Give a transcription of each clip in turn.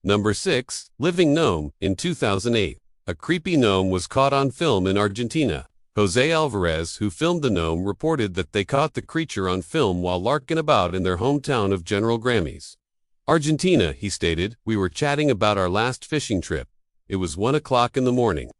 Number 6. Living Gnome. In 2008, a creepy gnome was caught on film in Argentina. Jose Alvarez, who filmed the gnome, reported that they caught the creature on film while larking about in their hometown of General Grammys, Argentina. He stated, "We were chatting about our last fishing trip. It was 1 o'clock in the morning.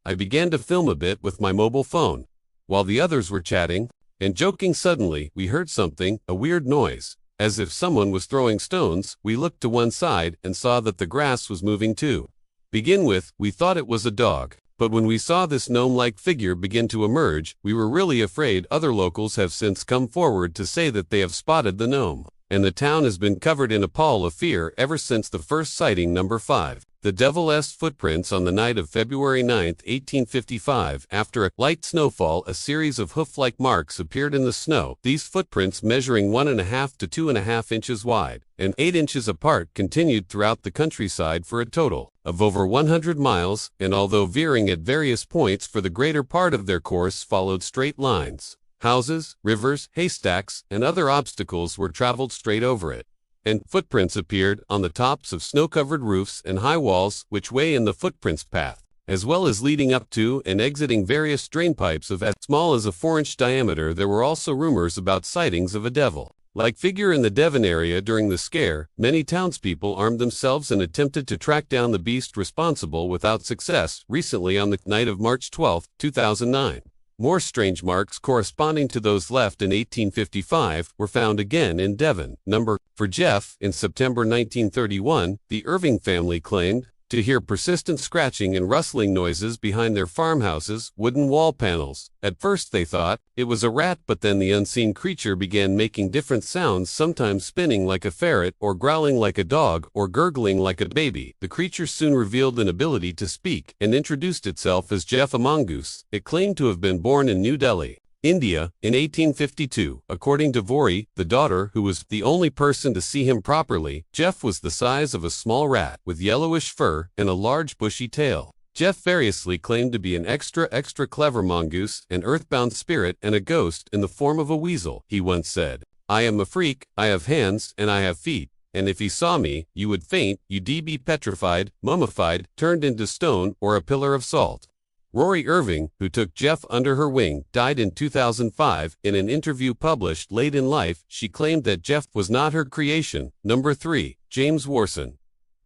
I began to film a bit with my mobile phone, while the others were chatting and joking. Suddenly, we heard something, a weird noise, as if someone was throwing stones. We looked to one side and saw that the grass was moving too. Begin with, we thought it was a dog, but when we saw this gnome-like figure begin to emerge, we were really afraid." Other locals have since come forward to say that they have spotted the gnome, and the town has been covered in a pall of fear ever since the first sighting. Number 5. The Devil's footprints. On the night of February 9, 1855, after a light snowfall, a series of hoof-like marks appeared in the snow. These footprints, measuring 1.5 to 2.5 inches wide and 8 inches apart, continued throughout the countryside for a total of over 100 miles, and although veering at various points for the greater part of their course, followed straight lines. Houses, rivers, haystacks, and other obstacles were traveled straight over it, and footprints appeared on the tops of snow-covered roofs and high walls which way in the footprints path, as well as leading up to and exiting various drainpipes of as small as a 4-inch diameter. There were also rumors about sightings of a devil-like figure in the Devon area during the scare. Many townspeople armed themselves and attempted to track down the beast responsible without success. Recently, on the night of March 12, 2009, more strange marks corresponding to those left in 1855 were found again in Devon. Number 4. For Jeff. In September 1931, the Irving family claimed to hear persistent scratching and rustling noises behind their farmhouse's wooden wall panels. At first they thought it was a rat, but then the unseen creature began making different sounds, sometimes spinning like a ferret, or growling like a dog, or gurgling like a baby. The creature soon revealed an ability to speak and introduced itself as Jeff, a mongoose. It claimed to have been born in New Delhi, India, in 1852. According to Vori, the daughter, who was the only person to see him properly, Jeff was the size of a small rat, with yellowish fur and a large bushy tail. Jeff variously claimed to be an extra clever mongoose, an earthbound spirit, and a ghost in the form of a weasel. He once said, "I am a freak, I have hands and I have feet, and if he saw me, you would faint, you'd be petrified, mummified, turned into stone, or a pillar of salt." Rory Irving, who took Jeff under her wing, died in 2005. In an interview published late in life, she claimed that Jeff was not her creation. Number 3. James Warson.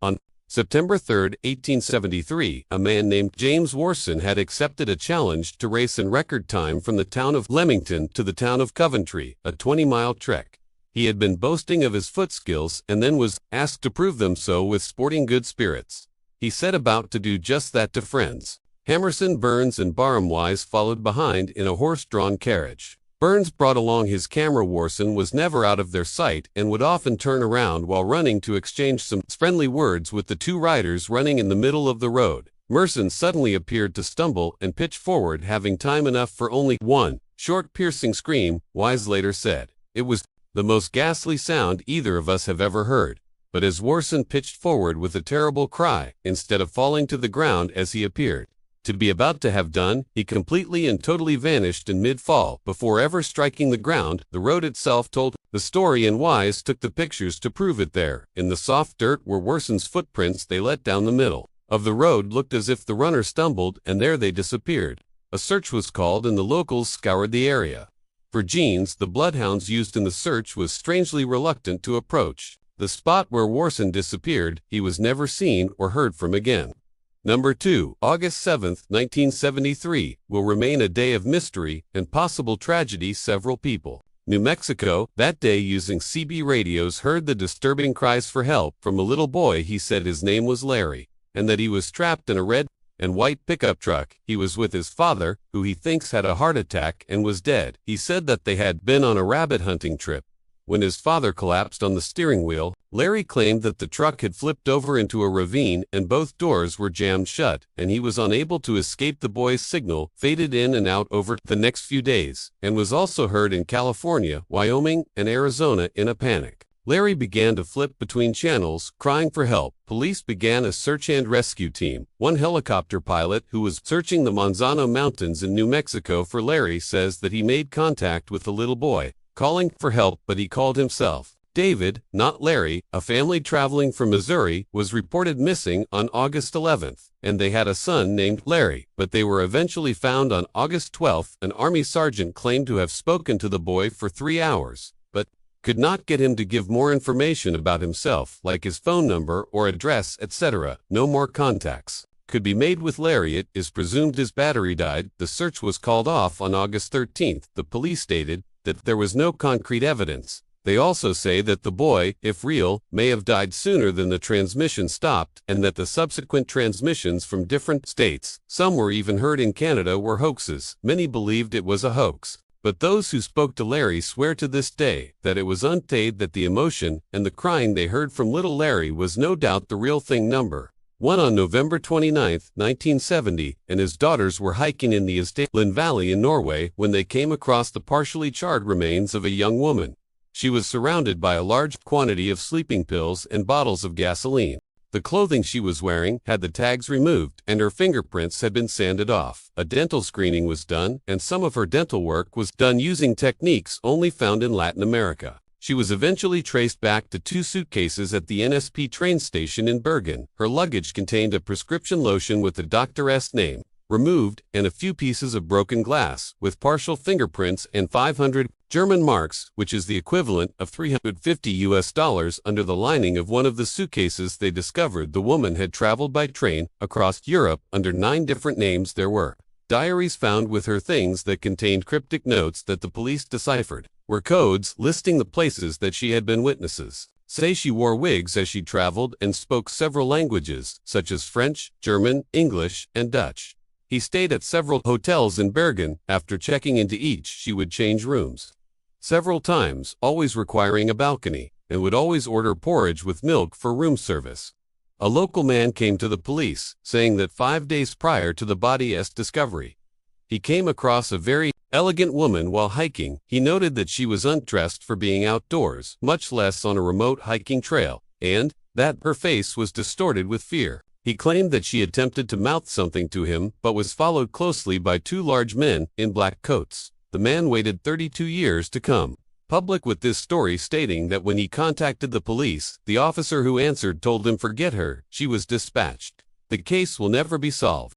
On September 3, 1873, a man named James Warson had accepted a challenge to race in record time from the town of Leamington to the town of Coventry, a 20-mile trek. He had been boasting of his foot skills and then was asked to prove them so with sporting good spirits. He set about to do just that to friends. Hammerson, Burns, and Barhamwise followed behind in a horse-drawn carriage. Burns brought along his camera. Warson was never out of their sight and would often turn around while running to exchange some friendly words with the two riders running in the middle of the road. Merson suddenly appeared to stumble and pitch forward, having time enough for only one short, piercing scream. Wise later said, "It was the most ghastly sound either of us have ever heard." But as Warson pitched forward with a terrible cry, instead of falling to the ground as he appeared to be about to have done, he completely and totally vanished in mid-fall before ever striking the ground. The road itself told the story, and Wise took the pictures to prove it. There, in the soft dirt, were Warson's footprints. They led down the middle of the road, looked as if the runner stumbled, and there they disappeared. A search was called and the locals scoured the area for Jeans. The bloodhounds used in the search was strangely reluctant to approach the spot where Warson disappeared. He was never seen or heard from again. Number 2. August 7, 1973, will remain a day of mystery and possible tragedy. Several people, New Mexico, that day using CB radios heard the disturbing cries for help from a little boy. He said his name was Larry, and that he was trapped in a red and white pickup truck. He was with his father, who he thinks had a heart attack and was dead. He said that they had been on a rabbit hunting trip when his father collapsed on the steering wheel. Larry claimed that the truck had flipped over into a ravine and both doors were jammed shut, and he was unable to escape. The boy's signal faded in and out over the next few days, and was also heard in California, Wyoming, and Arizona. In a panic, Larry began to flip between channels, crying for help. Police began a search and rescue team. One helicopter pilot who was searching the Manzano Mountains in New Mexico for Larry says that he made contact with the little boy, calling for help, but he called himself David, not Larry, a family traveling from Missouri, was reported missing on August 11th, and they had a son named Larry, but they were eventually found on August 12th. An Army sergeant claimed to have spoken to the boy for 3 hours, but could not get him to give more information about himself, like his phone number or address, etc. No more contacts could be made with Larry. It is presumed his battery died. The search was called off on August 13th. The police stated that there was no concrete evidence. They also say that the boy, if real, may have died sooner than the transmission stopped, and that the subsequent transmissions from different states, some were even heard in Canada, were hoaxes. Many believed it was a hoax, but those who spoke to Larry swear to this day that it was untaid, that the emotion and the crying they heard from little Larry was no doubt the real thing. Number 1. On November 29, 1970, and his daughters were hiking in the Estland Valley in Norway when they came across the partially charred remains of a young woman. She was surrounded by a large quantity of sleeping pills and bottles of gasoline. The clothing she was wearing had the tags removed, and her fingerprints had been sanded off. A dental screening was done, and some of her dental work was done using techniques only found in Latin America. She was eventually traced back to 2 suitcases at the NSP train station in Bergen. Her luggage contained a prescription lotion with the doctor's name removed, and a few pieces of broken glass with partial fingerprints and 500 German marks, which is the equivalent of $350 under the lining of one of the suitcases. They discovered the woman had traveled by train across Europe under 9 different names. There were diaries found with her, things that contained cryptic notes that the police deciphered were codes listing the places that she had been. Witnesses say she wore wigs as she traveled and spoke several languages, such as French, German, English, and Dutch. He stayed at several hotels in Bergen. After checking into each, she would change rooms several times, always requiring a balcony, and would always order porridge with milk for room service. A local man came to the police, saying that 5 days prior to the body's discovery, he came across a very elegant woman while hiking. He noted that she was undressed for being outdoors, much less on a remote hiking trail, and that her face was distorted with fear. He claimed that she attempted to mouth something to him, but was followed closely by 2 large men in black coats. The man waited 32 years to come public with this story, stating that when he contacted the police, the officer who answered told him forget her, she was dispatched. The case will never be solved.